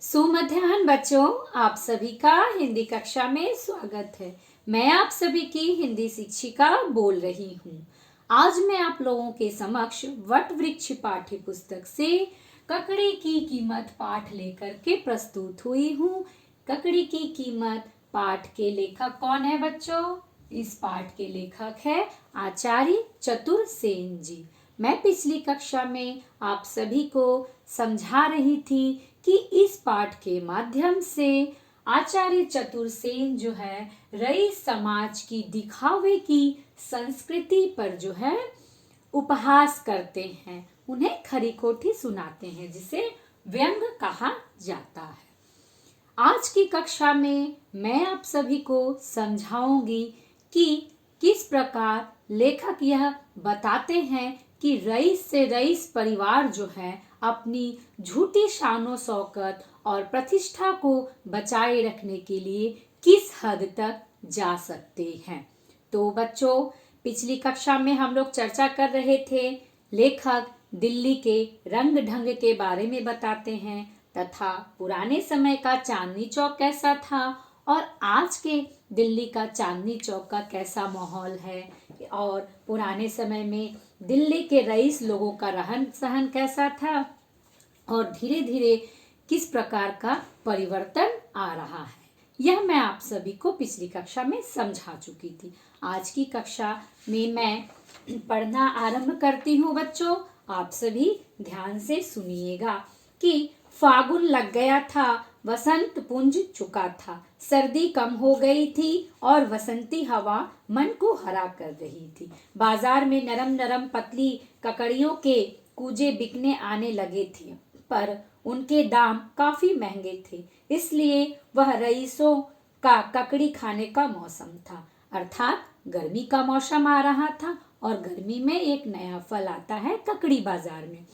सुमध्याह्न बच्चों, आप सभी का हिंदी कक्षा में स्वागत है। मैं आप सभी की हिंदी शिक्षिका बोल रही हूँ। आज मैं आप लोगों के समक्ष वट वृक्ष पाठ्य पुस्तक से ककड़ी की कीमत पाठ लेकर के प्रस्तुत हुई हूँ। ककड़ी की कीमत पाठ के लेखक कौन है बच्चों? इस पाठ के लेखक है आचार्य चतुर सेन जी। मैं पिछली कक्षा में आप सभी को समझा रही थी कि इस पाठ के माध्यम से आचार्य चतुर सेन जो है रईस समाज की दिखावे की संस्कृति पर जो है उपहास करते हैं, उन्हें खरी खोटी सुनाते हैं, जिसे व्यंग कहा जाता है। आज की कक्षा में मैं आप सभी को समझाऊंगी कि किस प्रकार लेखक यह बताते हैं कि रईस से रईस परिवार जो है अपनी झूठी शानो शौकत और प्रतिष्ठा को बचाए रखने के लिए किस हद तक जा सकते हैं। तो बच्चों, पिछली कक्षा में हम लोग चर्चा कर रहे थे, लेखक दिल्ली के रंग ढंग के बारे में बताते हैं तथा पुराने समय का चांदनी चौक कैसा था और आज के दिल्ली का चांदनी चौक का कैसा माहौल है और पुराने समय में दिल्ली के रईस लोगों का रहन सहन कैसा था और धीरे धीरे किस प्रकार का परिवर्तन आ रहा है, यह मैं आप सभी को पिछली कक्षा में समझा चुकी थी। आज की कक्षा में मैं पढ़ना आरंभ करती हूँ बच्चों। आप सभी ध्यान से सुनिएगा कि फागुन लग गया था, वसंत पुंज चुका था, सर्दी कम हो गई थी और वसंती हवा मन को हरा कर रही थी। बाजार में नरम नरम पतली ककड़ियों के कूजे बिकने आने लगे थे, पर उनके दाम काफी महंगे थे, इसलिए वह रईसों का ककड़ी खाने का मौसम था। अर्थात गर्मी का मौसम आ रहा था और गर्मी में एक नया फल आता है ककड़ी बाजार में।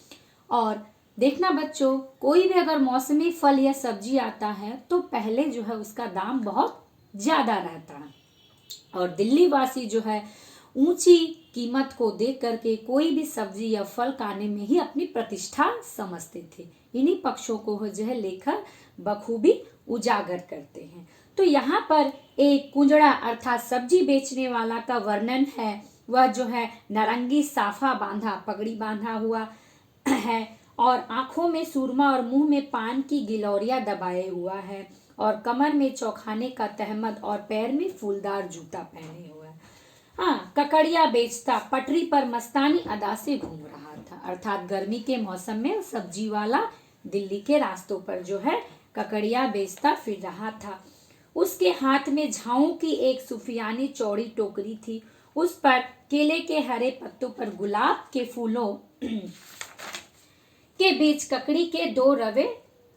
और देखना बच्चों, कोई भी अगर मौसमी फल या सब्जी आता है तो पहले जो है उसका दाम बहुत ज्यादा रहता है और दिल्ली वासी जो है ऊंची कीमत को देख करके कोई भी सब्जी या फल खाने में ही अपनी प्रतिष्ठा समझते थे। इन्हीं पक्षों को जो है लेखक बखूबी उजागर करते हैं। तो यहाँ पर एक कुंजड़ा अर्थात सब्जी बेचने वाला का वर्णन है। वह जो है नारंगी साफा बांधा पगड़ी बांधा हुआ है और आंखों में सुरमा और मुंह में पान की गिलौरिया दबाए हुआ है और कमर में चौखाने का तहमद और पैर में फूलदार जूता पहने हुआ है। हाँ, ककड़िया बेचता पटरी पर मस्तानी अदा से घूम रहा था। अर्थात गर्मी के मौसम में सब्जी वाला दिल्ली के रास्तों पर जो है ककड़िया बेचता फिर रहा था। उसके हाथ में झाऊ की एक सुफियानी चौड़ी टोकरी थी। उस पर केले के हरे पत्तों पर गुलाब के फूलों के बीच ककड़ी के 2 रवे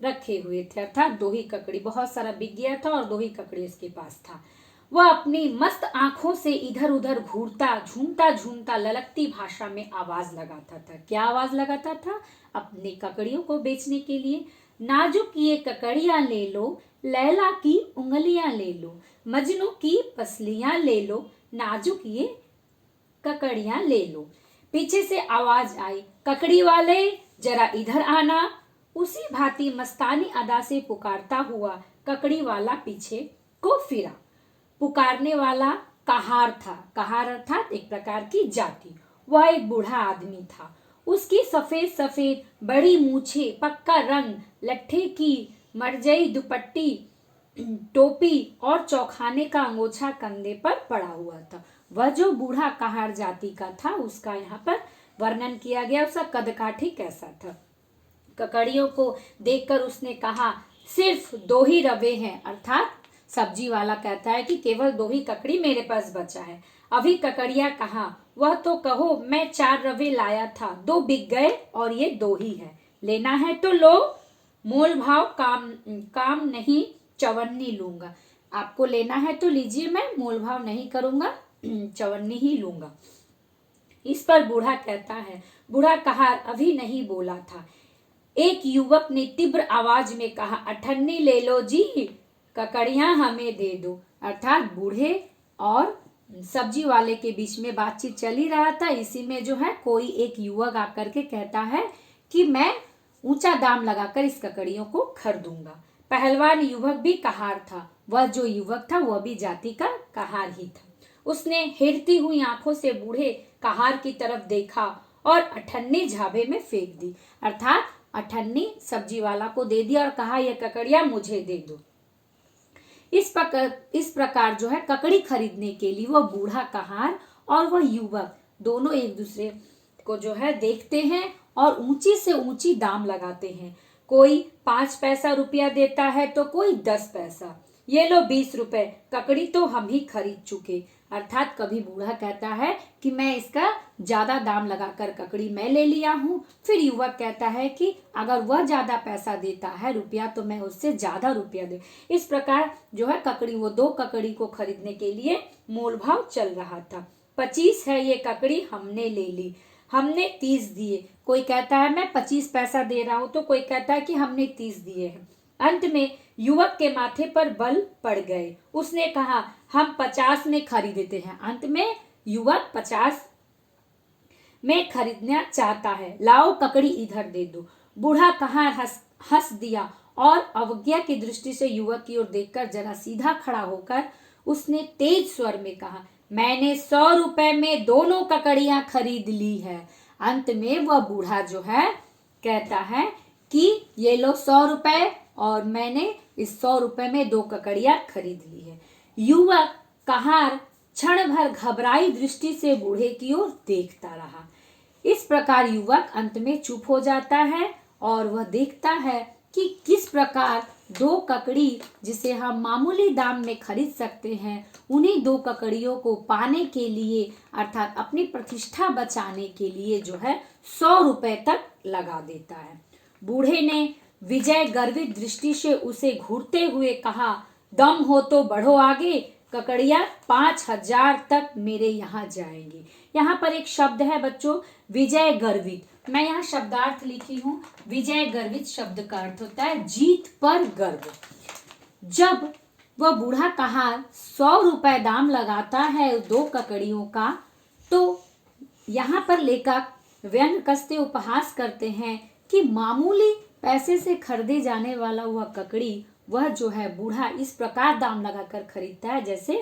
रखे हुए थे। अर्थात 2 ही ककड़ी, बहुत सारा बिक गया था और 2 ही ककड़ी उसके पास था। वह अपनी मस्त आंखों से इधर उधर घूरता झूमता झूमता ललकती भाषा में आवाज लगाता था। क्या आवाज लगाता था? अपनी ककड़ियों को बेचने के लिए। नाजुक ये ककड़ियां ले लो, लैला की उंगलियां ले लो, मजनू की पसलियां ले लो, नाजुक ये ककड़ियां ले लो। पीछे से आवाज आई, ककड़ी वाले जरा इधर आना। उसी भांति मस्तानी अदा से पुकारता हुआ ककड़ी वाला पीछे को फिरा। पुकारने वाला कहार था। कहार अर्थात एक प्रकार की जाति। वह एक बूढ़ा आदमी था। उसकी सफेद सफेद बड़ी मूछे, पक्का रंग, लट्ठे की मरजई दुपट्टी, टोपी और चौखाने का अंगोछा कंधे पर पड़ा हुआ था। वह जो बूढ़ा कहार जाति का था उसका यहाँ पर वर्णन किया गया। उसका कदकाठी कैसा था। ककड़ियों को देखकर उसने कहा, सिर्फ 2 ही रवे हैं। अर्थात सब्जी वाला कहता है कि केवल 2 ही ककड़ी मेरे पास बचा है। अभी ककड़िया कहा, वह तो कहो, मैं 4 रवे लाया था, 2 बिक गए और ये 2 ही है। लेना है तो लो, मोल भाव काम नहीं चवन्नी लूंगा। आपको लेना है तो लीजिए, मैं मोल भाव नहीं करूंगा, चवन्नी ही लूंगा। इस पर बूढ़ा कहता है, बूढ़ा कहार अभी नहीं बोला था। एक युवक ने तीव्र आवाज में कहा, अठन्नी ले लो जी, ककड़ियां हमें दे दो। अर्थात बूढ़े और सब्जी वाले के बीच में बातचीत चल ही रहा था। इसी में जो है कोई एक युवक आकर के कहता है कि मैं ऊंचा दाम लगाकर इस ककड़ियों को खरीदूंगा। पहलवान युवक भी कहार था। वह जो युवक था वह भी जाति का कहार ही था। उसने हिरती हुई आंखों से बूढ़े कहार की तरफ देखा और अठन्नी झाबे में फेंक दी, अर्थात अठन्नी सब्जी वाला को दे दिया और कहा यह ककड़ियां मुझे दे दो। इस प्रकार जो है ककड़ी खरीदने के लिए वह बूढ़ा कहार और वह युवक दोनों एक दूसरे को जो है देखते हैं और ऊंची से ऊंची दाम लगाते हैं। कोई 5 पैसा रुपया देता है तो कोई 10 पैसा। ये लो 20 रुपए, ककड़ी तो हम ही खरीद चुके। अर्थात कभी बूढ़ा कहता है कि मैं इसका ज्यादा दाम लगाकर ककड़ी मैं ले लिया हूँ, फिर युवक कहता है कि अगर वह ज्यादा पैसा देता है रुपया तो मैं उससे ज्यादा रुपया दे। इस प्रकार जो है ककड़ी, वो 2 ककड़ी को खरीदने के लिए मोल भाव चल रहा था। 25 है ये ककड़ी, हमने ले ली, हमने 30 दिए। कोई कहता है मैं 25 पैसा दे रहा हूं तो कोई कहता है कि हमने 30 दिए हैं। अंत में युवक के माथे पर बल पड़ गए। उसने कहा हम 50 में खरीदते हैं। अंत में युवक 50 में खरीदना चाहता है। लाओ ककड़ी इधर दे दो। बूढ़ा कहार हंस दिया और अवज्ञा की दृष्टि से युवक की ओर देखकर जरा सीधा खड़ा होकर उसने तेज स्वर में कहा मैंने 100 रुपए में दोनों ककड़ियां खरीद ली है। अंत में वह बूढ़ा जो है कहता है कि ये लो 100 रुपए और मैंने इस 100 रुपए में 2 ककड़ियां खरीद ली है। युवक कहार क्षण भर घबराई दृष्टि से बूढ़े की ओर देखता रहा। इस प्रकार युवक अंत में चुप हो जाता है और वह देखता है कि किस प्रकार 2 ककड़ी जिसे हम मामूली दाम में खरीद सकते हैं, उन्हीं 2 ककड़ियों को पाने के लिए अर्थात अपनी प्रतिष्ठा बचाने के लिए जो है 100 रुपए तक लगा देता है। बूढ़े ने विजय गर्वित दृष्टि से उसे घूरते हुए कहा दम हो तो बढ़ो आगे, ककड़ियां 5000 तक मेरे यहाँ जाएंगी। यहाँ पर एक शब्द है बच्चों, विजय गर्वित। मैं यहाँ शब्दार्थ लिखी हूँ। विजय गर्वित शब्द का अर्थ होता है जीत पर गर्व। जब वह बूढ़ा कहार 100 रुपए दाम लगाता है 2 ककड़ियों का, तो यहाँ पर लेखक व्यंग कसते उपहास करते हैं कि मामूली पैसे से खरीदे जाने वाला वह ककड़ी, वह जो है बूढ़ा इस प्रकार दाम लगाकर खरीदता है जैसे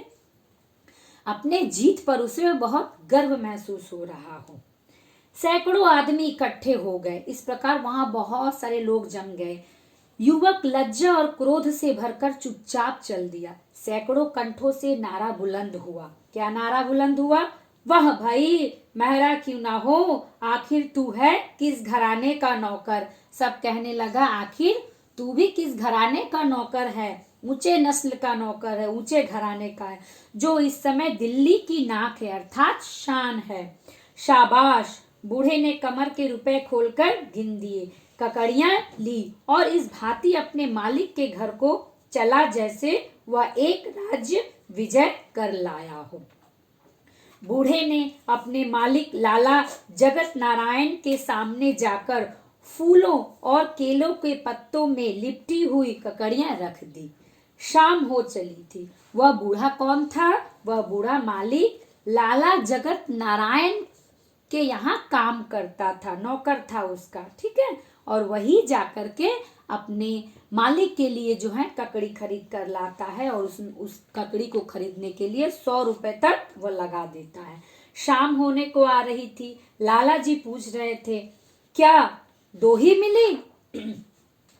अपने जीत पर उसे बहुत गर्व महसूस हो रहा हो। सैकड़ों आदमी इकट्ठे हो गए। इस प्रकार वहां बहुत सारे लोग जम गए। युवक लज्जा और क्रोध से भरकर चुपचाप चल दिया। सैकड़ों कंठों से नारा बुलंद हुआ। क्या नारा बुलंद हुआ? वह भाई महरा क्यों ना हो, आखिर तू है किस घराने का नौकर। सब कहने लगा आखिर तू भी किस घराने का नौकर है, ऊंचे नस्ल का नौकर है, ऊंचे घराने का है, जो इस समय दिल्ली की नाक है अर्थात शान है। शाबाश। बूढ़े ने कमर के रुपए खोलकर गिन दिए, ककड़ियां ली और इस भांति अपने मालिक के घर को चला जैसे वह एक राज्य विजय कर लाया हो। बूढ़े ने अपने मालिक लाला जगत नारायण के सामने जाकर फूलों और केलों के पत्तों में लिपटी हुई ककड़ियां रख दी। शाम हो चली थी। वह बूढ़ा कौन था? वह बूढ़ा मालिक लाला जगत नारायण के यहाँ काम करता था, नौकर था उसका, ठीक है। और वही जाकर के अपने मालिक के लिए जो है ककड़ी खरीद कर लाता है और उस ककड़ी को खरीदने के लिए 100 रुपए तक वो लगा देता है। शाम होने को आ रही थी। लाला जी पूछ रहे थे क्या 2 ही मिली?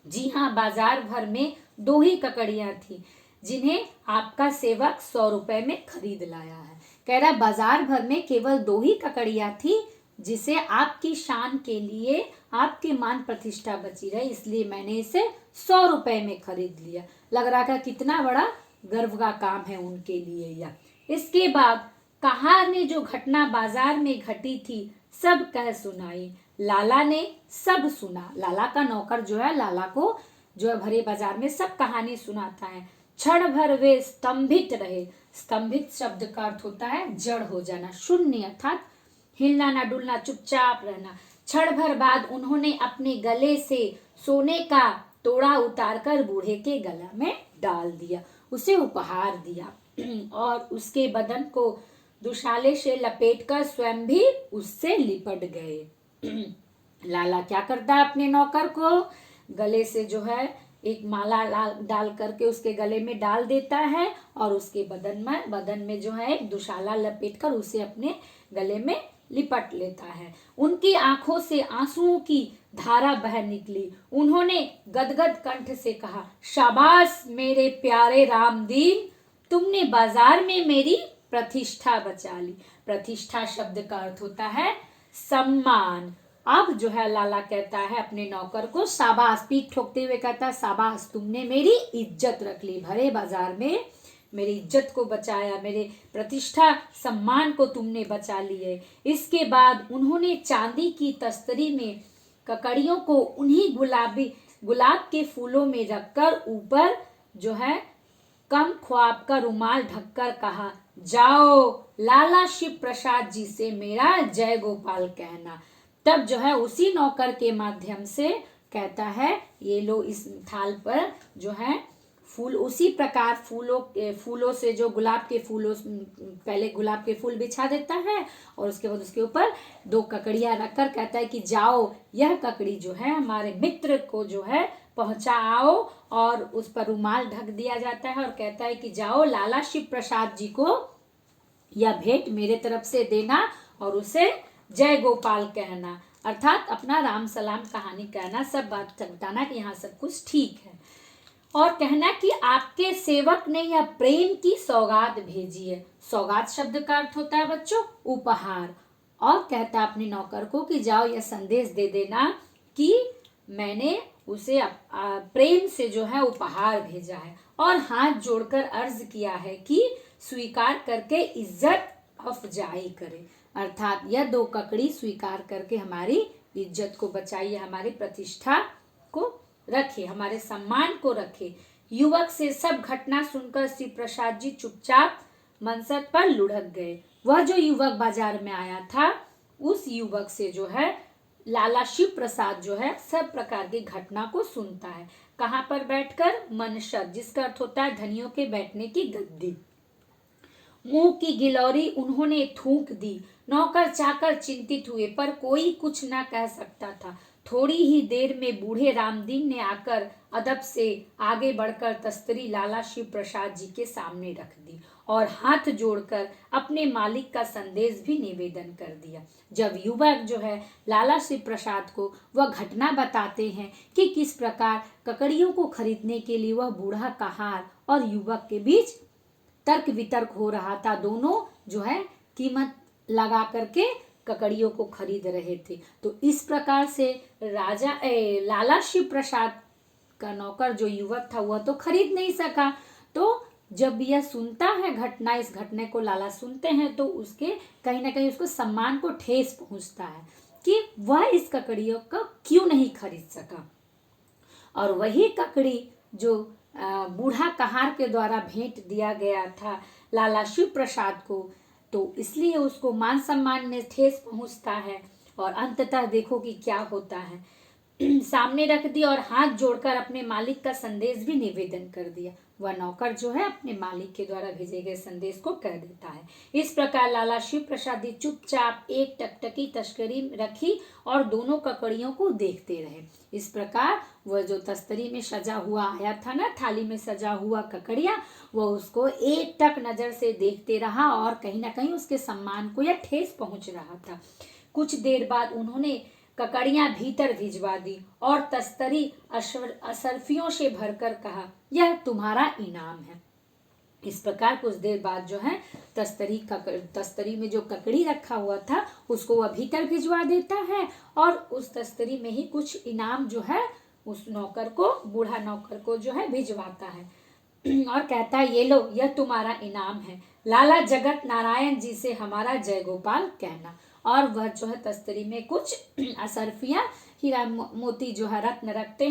जी हाँ, बाजार भर में 2 ही ककड़ियां थी जिन्हें आपका सेवक 100 रुपए में खरीद लाया है। कह रहा बाजार भर में केवल 2 ही ककड़ियां थी जिसे आपकी शान के लिए, आपके मान प्रतिष्ठा बची रहे, इसलिए मैंने इसे 100 रुपए में खरीद लिया। लग रहा था कितना बड़ा गर्व का काम है उनके लिए यह। इसके बाद कहार ने जो घटना बाजार में घटी थी सब कह सुनाई। लाला ने सब सुना। लाला का नौकर जो है, लाला को जो है भरे बाजार में सब कहानी सुनाता है। क्षण भर वे स्तंभित रहे। स्तंभित शब्द का अर्थ होता है जड़ हो जाना, शून्य अर्थात हिलना ना डुलना, चुपचाप रहना। क्षण भर बाद उन्होंने अपने गले से सोने का तोड़ा उतारकर बूढ़े के गला में डाल दिया, उसे उपहार दिया और उसके बदन को दुशाले से लपेटकर स्वयं भी उससे लिपट गए। लाला क्या करता है, अपने नौकर को गले से जो है एक माला डाल करके उसके गले में डाल देता है और उसके बदन में जो है एक दुशाला लपेट कर उसे अपने गले में लिपट लेता है। उनकी आंखों से आंसुओं की धारा बह निकली। उन्होंने गदगद कंठ से कहा, शाबाश मेरे प्यारे रामदीन, तुमने बाजार में मेरी प्रतिष्ठा बचा ली। प्रतिष्ठा शब्द का अर्थ होता है सम्मान। अब जो है लाला कहता है अपने नौकर को, शाबाश, पीठ ठोकते हुए कहता है, शाबाश तुमने मेरी इज्जत रख ली, भरे बाजार में मेरी इज्जत को बचाया, मेरे प्रतिष्ठा सम्मान को तुमने बचा लिए। इसके बाद उन्होंने चांदी की तस्तरी में ककड़ियों को उन्हीं गुलाब के फूलों में रखकर ऊपर जो है कम ख्वाब का रुमाल ढककर कहा, जाओ लाला शिव प्रसाद जी से मेरा जय गोपाल कहना। तब जो है उसी नौकर के माध्यम से कहता है, ये लो इस थाल पर जो है फूल, उसी प्रकार फूलों से जो गुलाब के फूलों, पहले गुलाब के फूल बिछा देता है और उसके बाद उसके ऊपर 2 ककड़ियां रखकर कहता है कि जाओ यह ककड़ी जो है हमारे मित्र को जो है पहुंचा आओ, और उस पर रुमाल ढक दिया जाता है और कहता है कि जाओ लाला शिव प्रसाद जी को यह भेंट मेरे तरफ से देना और उसे जय गोपाल कहना, अर्थात अपना राम सलाम कहानी कहना, सब बात बताना कि यहाँ सब कुछ ठीक है, और कहना कि आपके सेवक ने यह प्रेम की सौगात भेजी है। सौगात शब्द का अर्थ होता है बच्चों उपहार। और कहता है अपने नौकर को कि जाओ यह संदेश दे देना कि मैंने उसे प्रेम से जो है उपहार भेजा है, और हाथ जोड़कर अर्ज किया है कि स्वीकार करके इज्जत अफजाई करे, अर्थात यह 2 ककड़ी स्वीकार करके हमारी इज्जत को बचाइए, हमारी प्रतिष्ठा को रखे, हमारे सम्मान को रखे। युवक से सब घटना सुनकर श्री प्रसाद जी चुपचाप मनसद पर लुढ़क गए। वह जो युवक बाजार में आया था, उस युवक से जो है लाला शिव प्रसाद जो है सब प्रकार की घटना को सुनता है। कहाँ पर बैठकर? मनसद, जिसका अर्थ होता है धनियों के बैठने की गद्दी। मुंह की गिलौरी उन्होंने थूक दी। नौकर चाकर चिंतित हुए, पर कोई कुछ न कह सकता था। थोड़ी ही देर में बूढ़े रामदीन ने आकर अदब से आगे बढ़कर तस्तरी लाला शिव प्रसाद जी के सामने रख दी और हाथ जोड़कर अपने मालिक का संदेश भी निवेदन कर दिया। जब युवक जो है लाला शिव प्रसाद को वह घटना बताते हैं कि किस प्रकार ककड़ियों को खरीदने के लिए वह बूढ़ा कहार और युवक के बीच तर्क वितर्क हो रहा था, दोनों जो है कीमत लगा करके ककड़ियों को खरीद रहे थे, तो इस प्रकार से लाला शिव प्रसाद का नौकर जो युवक था वह तो खरीद नहीं सका। तो जब यह सुनता है घटना, इस घटने को लाला सुनते हैं तो उसके कहीं ना कहीं उसको सम्मान को ठेस पहुंचता है कि वह इस ककड़ियों का क्यों नहीं खरीद सका। और वही ककड़ी जो बूढ़ा कहार के द्वारा भेंट दिया गया था लाला शिव प्रसाद को, तो इसलिए उसको मान सम्मान में ठेस पहुंचता है। और अंततः देखो कि क्या होता है, सामने रख दिया और हाथ जोड़कर अपने मालिक का संदेश भी निवेदन कर दिया। वह नौकर जो है अपने मालिक के द्वारा भेजे गए संदेश को कह देता है। इस प्रकार लाला शिव प्रसाद चुपचाप एक टकटकी तस्करी रखी और दोनों ककड़ियों को देखते रहे। इस प्रकार वह जो तस्तरी में सजा हुआ आया था ना, थाली में सजा हुआ ककड़िया, वह उसको एक टक नजर से देखते रहा और कहीं ना कहीं उसके सम्मान को यह ठेस पहुंच रहा था। कुछ देर बाद उन्होंने ककड़ियां भीतर भिजवा दी और तस्तरी असरफियों से भरकर कहा, यह तुम्हारा इनाम है। इस प्रकार कुछ देर बाद जो है तस्तरी में जो ककड़ी रखा हुआ था उसको वह भीतर भिजवा देता है और उस तस्तरी में ही कुछ इनाम जो है उस नौकर को, बूढ़ा नौकर को जो है भिजवाता है और कहता है, ये लो, यह तुम्हारा इनाम है, लाला जगत नारायण जी से हमारा जय गोपाल कहना। और वह जो है तस्तरी में कुछ असरफियां हीरा मोती जो है रत्न रखते हैं